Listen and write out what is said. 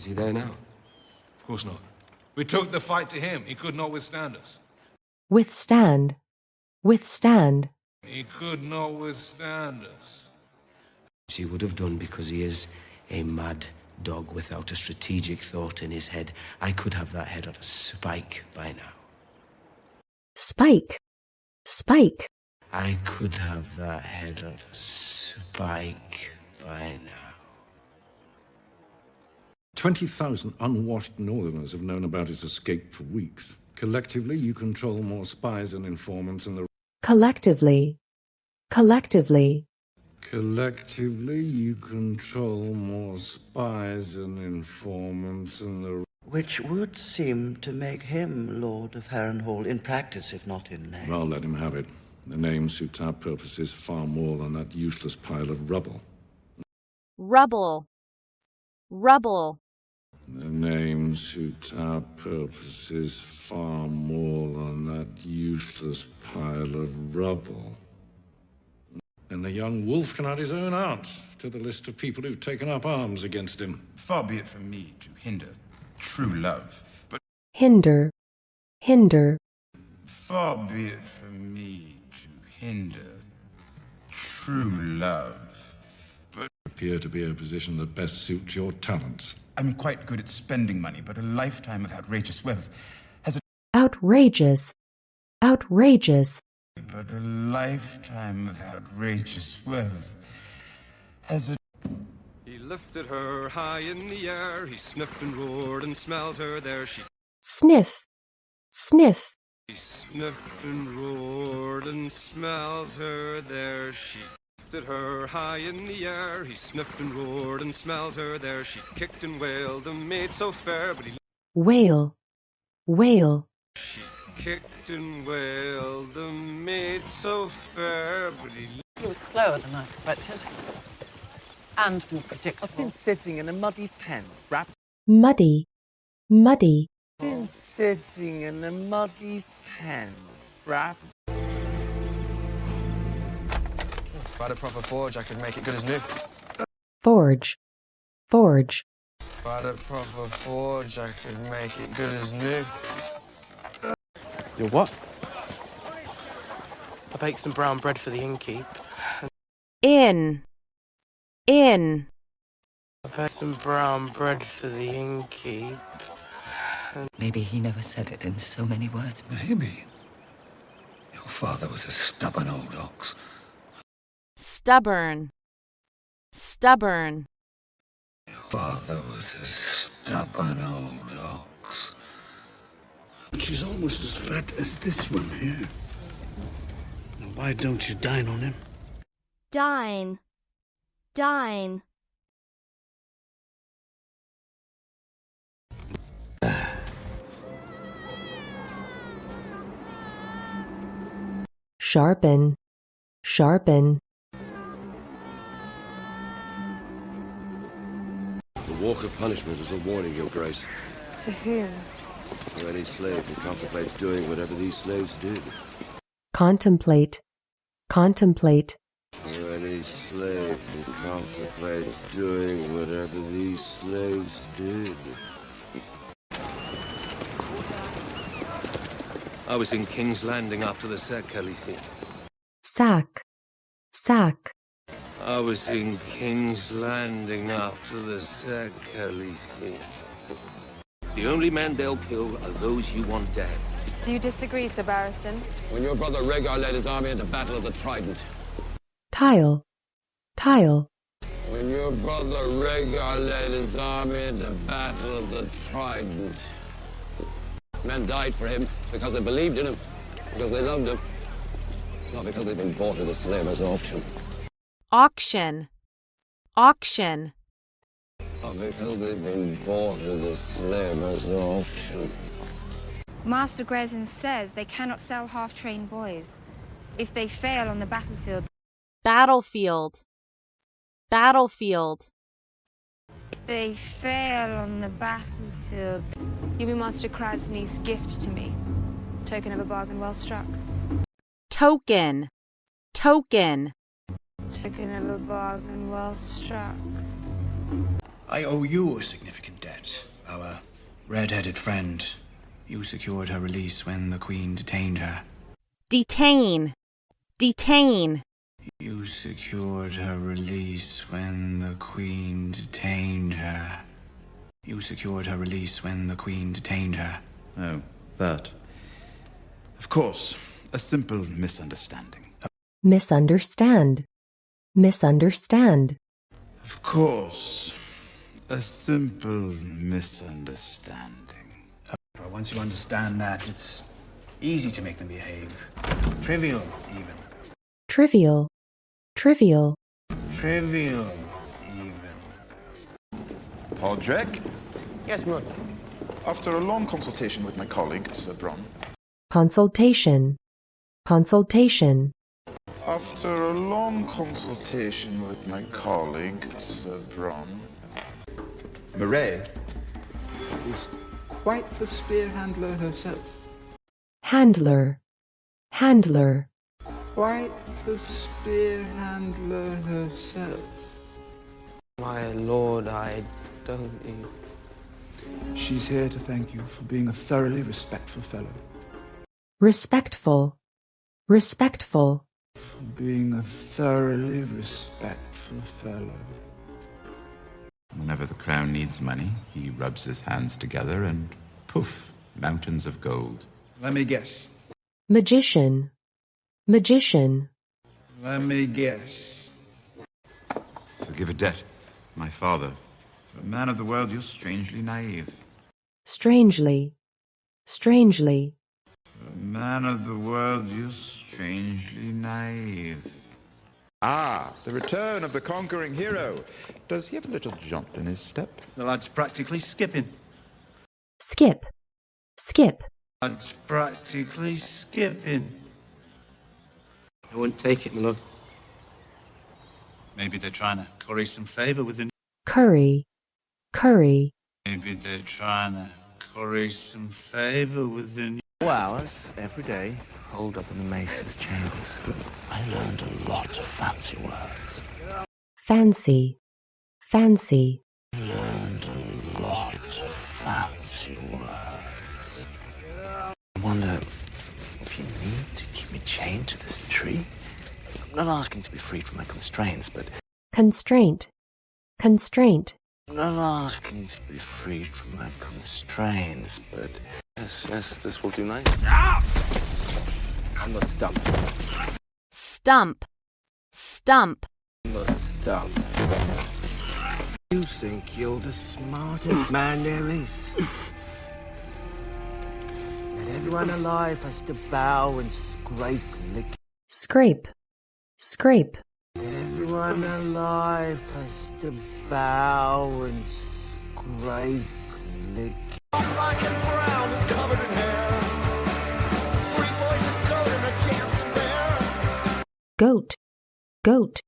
Is he there now? Of course not. We took the fight to him. He could not withstand us. Withstand. Withstand. He could not withstand us. He would have done because he is a mad dog without a strategic thought in his head. I could have that head on a spike by now. Spike. Spike. I could have that head on a spike by now. 20,000 unwashed northerners have known about his escape for weeks. Collectively, you control more spies and informants than the... Collectively. Collectively. Collectively, you control more spies and informants than the... Which would seem to make him Lord of Harrenhal in practice, if not in name. Well, let him have it. The name suits our purposes far more than that useless pile of rubble. Rubble. Rubble. The name suits our purposes far more than that useless pile of rubble. And the young wolf can add his own aunt to the list of people who've taken up arms against him. Far be it from me to hinder true love, but Hinder. Hinder. far be it from me to hinder true love, but Appear to be a position that best suits your talents. I'm quite good at spending money, but a lifetime of outrageous wealth has Outrageous. Outrageous. but a lifetime of outrageous wealth has a... He lifted her high in the air, he sniffed and roared and smelled her there. She Sniff. Sniff. sniffed and roared and smelled her there. She lifted her high in the air, he sniffed and roared and smelled her there. She kicked and wailed, a maid so fair, but he Wail. Wail. She kicked and wailed, a maid so fair, but he It was slower than I expected. And more predictable. I've been sitting in a muddy pen, wrapped... Muddy. Muddy. Been sitting in a muddy pen, wrapped... If I had a proper forge, I could make it good as new. Forge. Forge. If I had a proper forge, I could make it good as new. Your what? I baked some brown bread for the innkeep. In. In. I baked some brown bread for the innkeep. Maybe he never said it in so many words. Maybe. Your father was a stubborn old ox. Stubborn. Stubborn. Your father was a stubborn old ox. She's almost as fat as this one here. Now, why don't you dine on him? Dine. Dine. Sharpen. Sharpen. The walk of punishment is a warning, Your Grace. To who? For any slave who contemplates doing whatever these slaves did. Contemplate. Contemplate. For any slave who contemplates doing whatever these slaves did. I was in King's Landing after the sack, Khaleesi. Sack. Sack. I was in King's Landing after the sack, Khaleesi. The only men they'll kill are those you want dead. Do you disagree, Sir Barristan? When your brother Rhaegar led his army into battle at the Trident. Tile. Tile. When your brother Rhaegar led his army into battle at the Trident. Men died for him because they believed in him, because they loved him, not because they'd been bought at a slaver's auction. Auction. Auction. Not because they'd been bought at a slaver's auction. Master Grezin says they cannot sell half-trained boys. If they fail on the battlefield... Battlefield. Battlefield. If they fail on the battlefield... You'll be Master Kradsney's gift to me. Token of a bargain well struck. Token. Token. Token of a bargain well struck. I owe you a significant debt. Our red-headed friend. You secured her release when the Queen detained her. Detain. Detain. You secured her release when the Queen detained her. You secured her release when the Queen detained her. Oh, that. Of course, a simple misunderstanding. Misunderstand. Misunderstand. Of course, a simple misunderstanding. Well, once you understand that, it's easy to make them behave. Trivial, even. Trivial. Trivial. Trivial, even. Paul Jack? Yes, Moon. After a long consultation with my colleague, Sir Bron. Consultation. Consultation. After a long consultation with my colleague, Sir Bron. Murray is quite the spear handler herself. Handler. Handler. Quite the spear handler herself. My lord, I don't even... She's here to thank you for being a thoroughly respectful fellow. Respectful. Respectful. For being a thoroughly respectful fellow. Whenever the crown needs money, he rubs his hands together and poof, mountains of gold. Let me guess. Magician. Magician. Let me guess. Forgive a debt, my father. For a man of the world, you're strangely naive. Strangely. Strangely. For a man of the world, you're strangely naive. Ah, the return of the conquering hero. Does he have a little jaunt in his step? The lad's practically skipping. Skip. Skip. Lad's practically skipping. I wouldn't take it, my lord. Maybe they're trying to curry some favour with the... Curry. Curry. Maybe they're trying to curry some favour with the... 2 hours every day, holed up in the Mace's chambers. I learned a lot of fancy words. Fancy. Fancy. I learned a lot of fancy words. I wonder if you need to keep me chained to this tree. I'm not asking to be freed from my constraints, but... Constraint. Constraint. I'm not asking to be freed from my constraints, but... Yes, this will do nice. On the stump. Stump. Stump. On the stump. You think you're the smartest man there is? That everyone alive has to bow and scrape and lick. Scrape. Scrape. Everyone alive has to bow and scrape and lick. Black and brown and covered in hair. 3 boys a goat and a dancing bear. Goat. Goat.